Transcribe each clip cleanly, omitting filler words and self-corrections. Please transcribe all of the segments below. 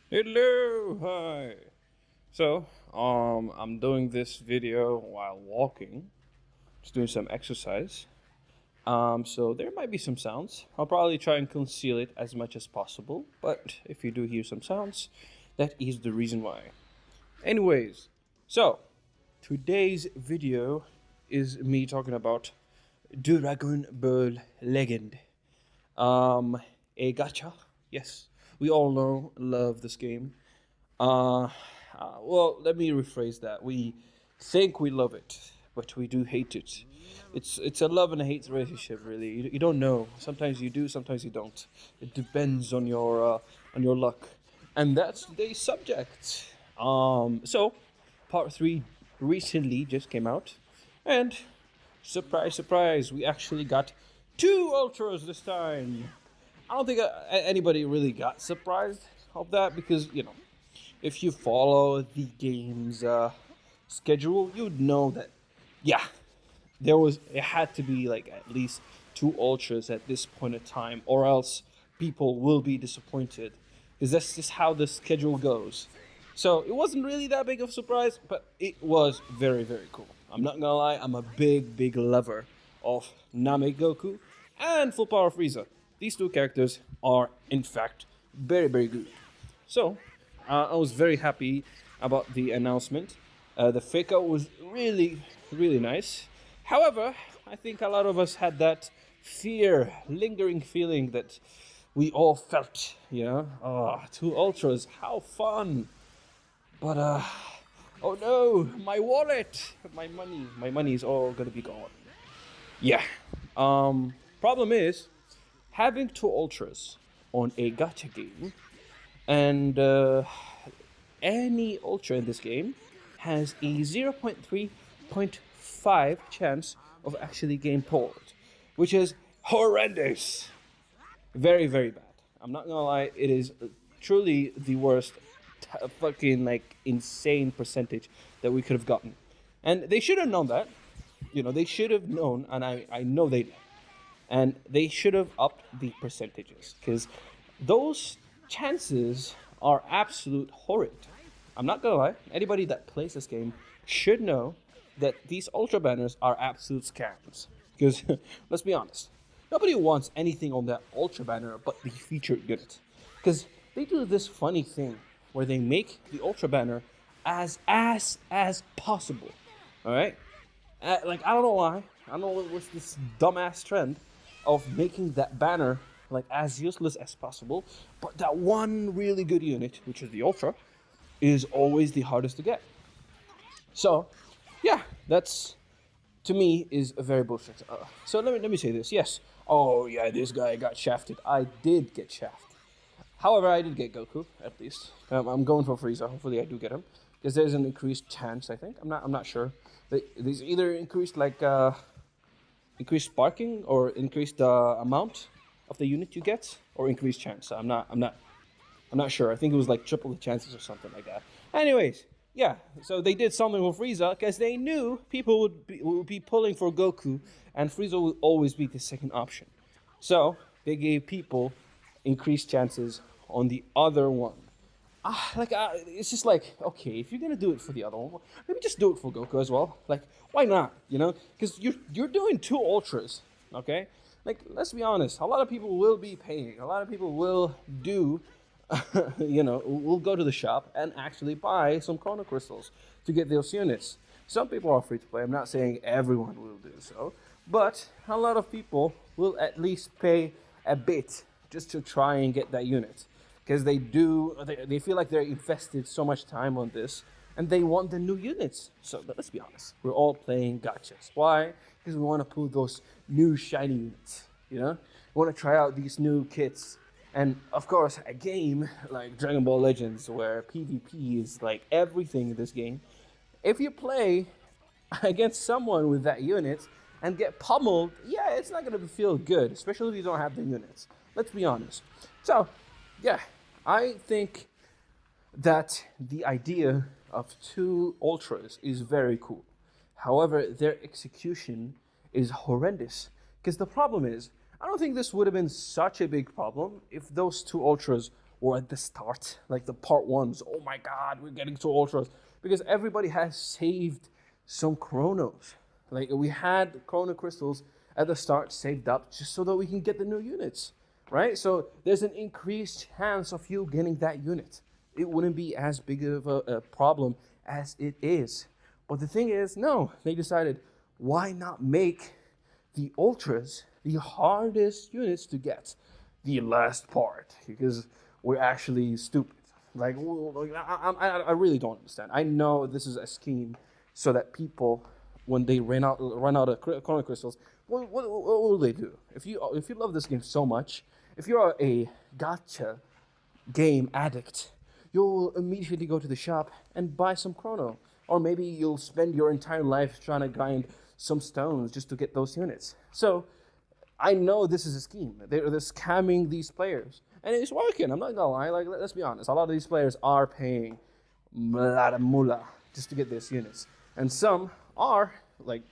Hello, hi. So, I'm doing this video while walking, just doing some exercise. So there might be some sounds. I'll probably try and conceal it as much as possible, but if you do hear some sounds, that is the reason why. Anyways, so today's video is me talking about Dragon Ball Legend. Um, a gacha. Yes, we all love this game. Uh, well, let me rephrase that. We think we love it, but we do hate it. It's a love and a hate relationship, really. You don't know. Sometimes you do, sometimes you don't. It depends on your luck, and that's today's subject. So part three recently just came out, and surprise, surprise, we actually got two ultras this time. I don't think anybody really got surprised of that because if you follow the game's schedule, you'd know that, yeah, it had to be like at least two ultras at this point in time, or else people will be disappointed because that's just how the schedule goes. So it wasn't really that big of a surprise, but it was very, very cool. I'm not gonna lie, I'm a big, big lover of Name Goku and Full Power Freeza. These two characters are, in fact, very, very good. So, I was very happy about the announcement. The fake out was really, really nice. However, I think a lot of us had that fear, lingering feeling that we all felt. Oh, two ultras, how fun! But oh no, my wallet, my money is all gonna be gone. Yeah. Problem is having two ultras on a gacha game, and any ultra in this game has a 0.3.5 chance of actually getting pulled, which is horrendous. Very, very bad. I'm not gonna lie, it is truly the worst fucking like insane percentage that we could have gotten. And they should have known that. They should have known, and I know they did. And they should have upped the percentages because those chances are absolute horrid. I'm not gonna lie, anybody that plays this game should know that these ultra banners are absolute scams. Because let's be honest, nobody wants anything on that ultra banner but the featured unit. Because they do this funny thing where they make the ultra banner as ass as possible. All right, like I don't know why. I don't know what's this dumbass trend of making that banner like as useless as possible, but that one really good unit, which is the ultra, is always the hardest to get. So, yeah, that's to me is a very bullshit. So let me say this. Yes. Oh yeah, this guy got shafted. I did get shafted. However, I did get Goku at least. I'm going for Freeza. Hopefully, I do get him because there's an increased chance. I think I'm not sure. There's either increased increased sparking or increased amount of the unit you get, or increased chance. I'm not sure. I think it was like triple the chances or something like that. Anyways, yeah. So they did something with Frieza because they knew people would be pulling for Goku, and Frieza would always be the second option. So they gave people increased chances on the other one. It's just like, okay, if you're gonna do it for the other one, maybe just do it for Goku as well. Like, why not? Because you're doing two ultras, okay? Like, let's be honest. A lot of people will be paying. A lot of people will do, will go to the shop and actually buy some chrono crystals to get those units. Some people are free to play. I'm not saying everyone will do so, but a lot of people will at least pay a bit just to try and get that unit because they feel like they're invested so much time on this and they want the new units. So let's be honest, we're all playing gotchas. Why? Because we want to pull those new shiny units. We want to try out these new kits. And of course, a game like Dragon Ball Legends, where PvP is like everything in this game, if you play against someone with that unit and get pummeled, yeah, it's not going to feel good, especially if you don't have the units. Let's be honest. So, yeah, I think that the idea of two ultras is very cool. However, their execution is horrendous. Because the problem is, I don't think this would have been such a big problem if those two ultras or at the start, like the part ones. Oh my God, we're getting to ultras because everybody has saved some chronos. Like we had chrono crystals at the start saved up just so that we can get the new units, right? So there's an increased chance of you getting that unit. It wouldn't be as big of a problem as it is. But the thing is, no, they decided, why not make the ultras the hardest units to get? The last part, because we're actually stupid. Like, I really don't understand. I know this is a scheme so that people, when they run out of chrono crystals, what will they do? If you love this game so much, if you're a gacha game addict, you'll immediately go to the shop and buy some chrono. Or maybe you'll spend your entire life trying to grind some stones just to get those units. So I know this is a scheme. They're scamming these players. And it's working. I'm not gonna lie. Like, let's be honest. A lot of these players are paying a lot of moolah just to get these units. And some are like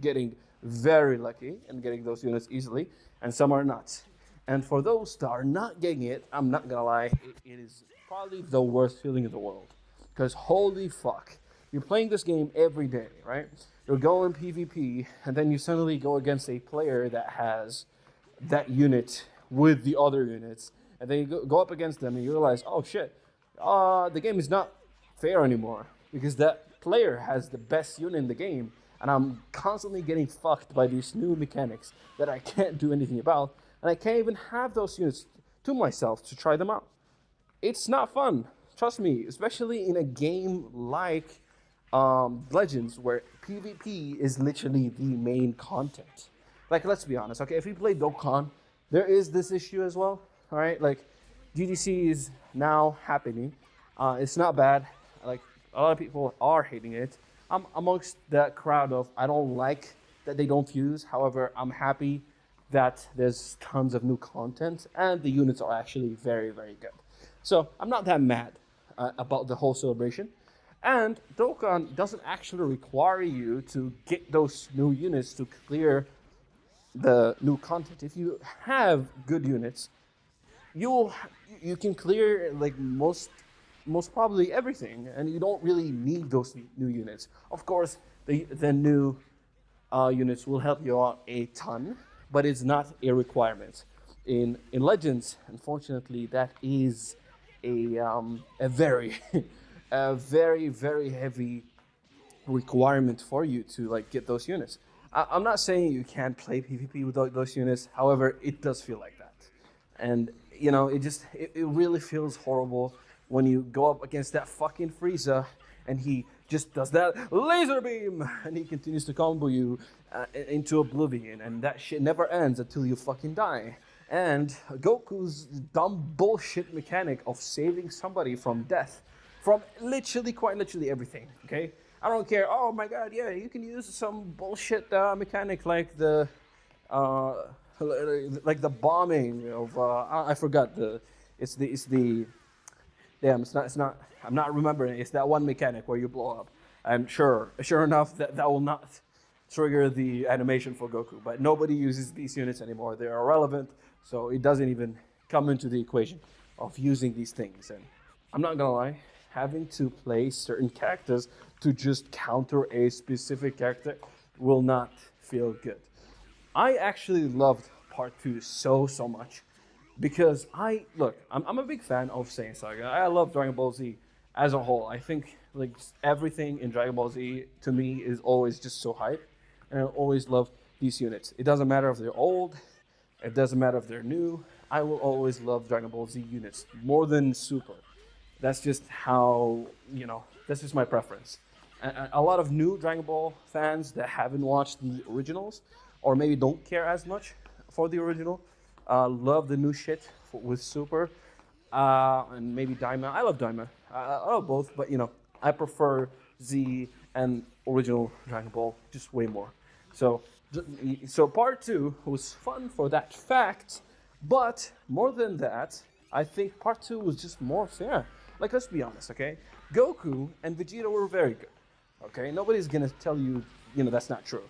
getting very lucky and getting those units easily, and some are not. And for those that are not getting it, I'm not gonna lie, it is probably the worst feeling in the world. Because holy fuck, you're playing this game every day, right? You're going PvP, and then you suddenly go against a player that has that unit with the other units, and then you go up against them, and you realize, oh shit, the game is not fair anymore because that player has the best unit in the game, and I'm constantly getting fucked by these new mechanics that I can't do anything about, and I can't even have those units to myself to try them out. It's not fun, trust me, especially in a game like Legends, where PvP is literally the main content. Like, let's be honest, okay? If you play Dokkan, there is this issue as well, all right? Like, GDC is now happening. It's not bad. Like, a lot of people are hating it. I'm amongst that crowd of I don't like that they don't fuse. However, I'm happy that there's tons of new content and the units are actually very, very good. So I'm not that mad about the whole celebration. And Dokkan doesn't actually require you to get those new units to clear the new content. If you have good units, you can clear like most probably everything, and you don't really need those new units. Of course, the new units will help you out a ton, but it's not a requirement. In Legends, unfortunately, that is a very a very, very heavy requirement for you to like get those units. I'm not saying you can't play PvP without those units. However, it does feel like that, and you know, it really feels horrible when you go up against that fucking Freeza and he just does that laser beam and he continues to combo you into oblivion, and that shit never ends until you fucking die. And Goku's dumb bullshit mechanic of saving somebody from death, from quite literally everything, okay? I don't care, oh my god, yeah, you can use some bullshit mechanic like the bombing of, I forgot it's the, damn, it's not, I'm not remembering, it's that one mechanic where you blow up. I'm sure enough that will not trigger the animation for Goku, but nobody uses these units anymore. They're irrelevant, so it doesn't even come into the equation of using these things. And I'm not gonna lie, having to play certain characters to just counter a specific character will not feel good. I actually loved part 2 so much because I'm a big fan of Saiyan Saga. I love Dragon Ball Z as a whole. I think like everything in Dragon Ball Z to me is always just so hype, and I always love these units. It doesn't matter if they're old, it doesn't matter if they're new. I will always love Dragon Ball Z units more than Super. That's just how, that's just my preference. A lot of new Dragon Ball fans that haven't watched the originals, or maybe don't care as much for the original, love the new shit with Super, and maybe Daima. I love Daima. I love both, but I prefer Z and original Dragon Ball just way more. So part 2 was fun for that fact, but more than that, I think part 2 was just more fair. Like, let's be honest, okay? Goku and Vegeta were very good, okay? Nobody's gonna tell you, that's not true,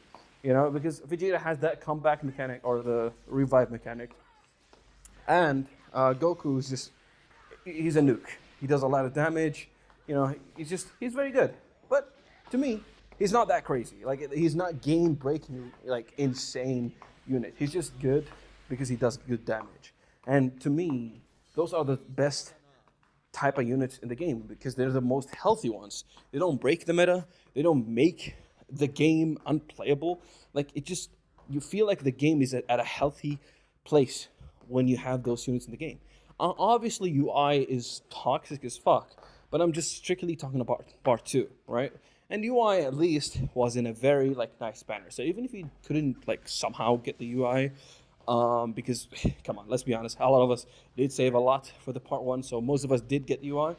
because Vegeta has that comeback mechanic or the revive mechanic, and Goku is just he's a nuke. He does a lot of damage. He's very good. But to me, he's not that crazy. Like he's not game breaking, like insane unit. He's just good because he does good damage. And to me, those are the best type of units in the game because they're the most healthy ones. They don't break the meta. They don't make the game unplayable. Like you feel like the game is at a healthy place when you have those units in the game. Obviously, UI is toxic as fuck, but I'm just strictly talking about part 2, right? And UI at least was in a very like nice banner. So even if you couldn't like somehow get the UI, because come on, let's be honest, a lot of us did save a lot for the part 1, so most of us did get UI.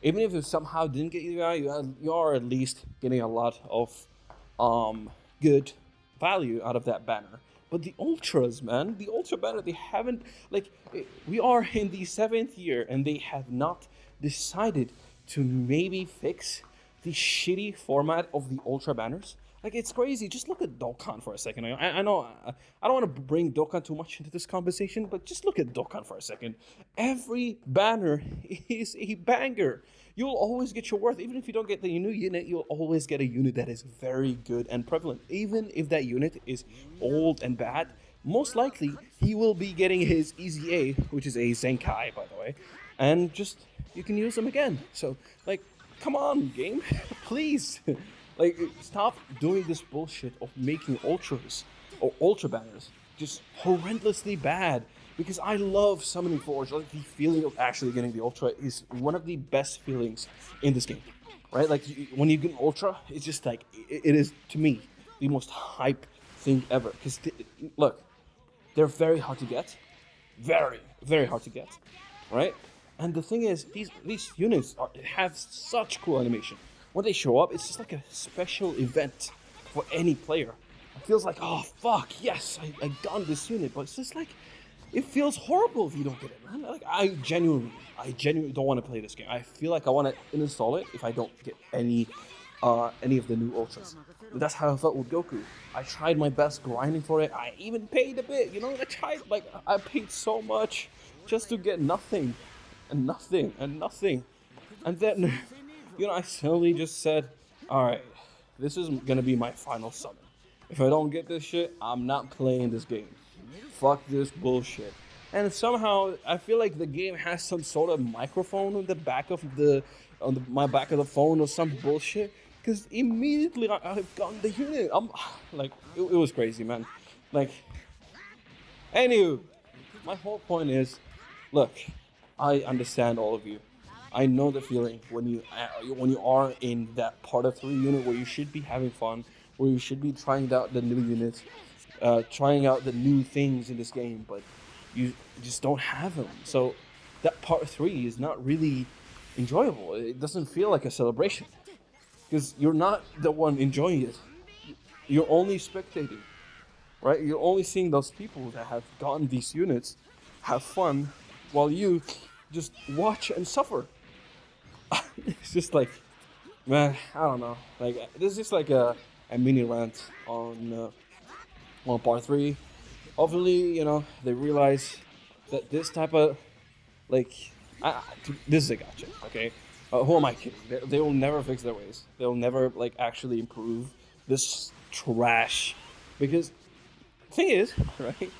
Even if you somehow didn't get UI, you are at least getting a lot of good value out of that banner. But the ultras, man, the ultra banner, they haven't, like, we are in the 7th year and they have not decided to maybe fix the shitty format of the ultra banners. Like, it's crazy. Just look at Dokkan for a second. I know I don't want to bring Dokkan too much into this conversation, but just look at Dokkan for a second. Every banner is a banger. You'll always get your worth. Even if you don't get the new unit, you'll always get a unit that is very good and prevalent. Even if that unit is old and bad, most likely he will be getting his Easy A, which is a Zenkai, by the way, and just you can use him again. So, like, come on, game, please. Like, stop doing this bullshit of making ultras or ultra banners just horrendously bad. Because I love Summoning Forge. Like, the feeling of actually getting the ultra is one of the best feelings in this game, right? Like, when you get an ultra, it's just like, it is, to me, the most hype thing ever. Because, look, they're very hard to get. Very, very hard to get, right? And the thing is, these units have such cool animation. When they show up, it's just like a special event for any player. It feels like, oh, fuck, yes, I got this unit. But it's just like, it feels horrible if you don't get it, man. Like, I genuinely don't want to play this game. I feel like I want to uninstall it if I don't get any of the new ultras. And that's how I felt with Goku. I tried my best grinding for it. I even paid a bit, I paid so much just to get nothing, and nothing, and nothing. And then, I suddenly just said, alright, this is gonna be my final summon. If I don't get this shit, I'm not playing this game. Fuck this bullshit. And somehow I feel like the game has some sort of microphone on the back of my back of the phone or some bullshit. Because immediately I've gotten the unit. I'm like, it was crazy, man. Like, anywho, my whole point is, look, I understand all of you. I know the feeling when you are in that part of 3 unit where you should be having fun, where you should be trying out the new units. Trying out the new things in this game, but you just don't have them. So that part 3 is not really enjoyable. It doesn't feel like a celebration because you're not the one enjoying it. You're only spectating, right? You're only seeing those people that have gotten these units have fun while you just watch and suffer. It's just like, man, I don't know. Like, this is just like a mini rant on part 3. Hopefully, they realize that this type of, like, this is a gotcha, okay? Who am I kidding? They will never fix their ways. They'll never, like, actually improve this trash. Because, the thing is, right,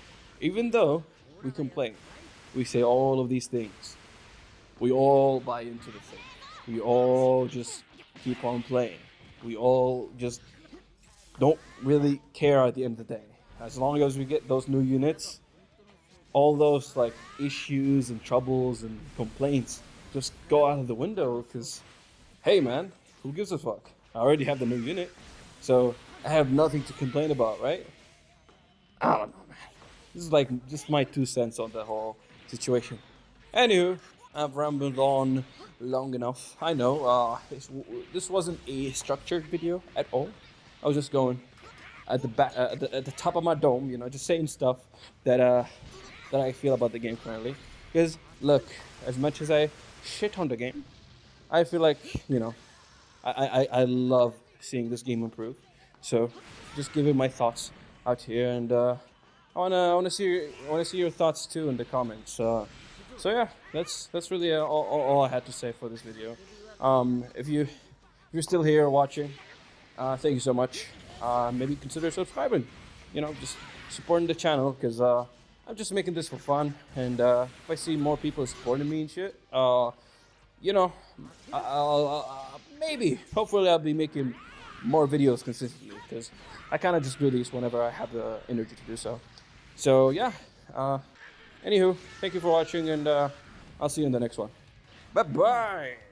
even though we complain, we say all of these things, we all buy into the thing. We all just keep on playing. We all just don't really care at the end of the day. As long as we get those new units, all those like issues and troubles and complaints just go out of the window because, hey man, who gives a fuck? I already have the new unit, so I have nothing to complain about, right? I don't know, man. This is like just my 2 cents on the whole situation. Anywho, I've rambled on long enough. I know, this wasn't a structured video at all. I was just going at the back, at the top of my dome, just saying stuff that I feel about the game currently. Because look, as much as I shit on the game, I feel like I love seeing this game improve. So just giving my thoughts out here, and I wanna see your thoughts too in the comments. So yeah, that's really all I had to say for this video. If you're still here watching, thank you so much. Maybe consider subscribing. You know, just supporting the channel because I'm just making this for fun. And if I see more people supporting me and shit, you know, maybe, hopefully, I'll be making more videos consistently because I kind of just do these whenever I have the energy to do so. So yeah. Anywho, thank you for watching, and I'll see you in the next one. Bye bye.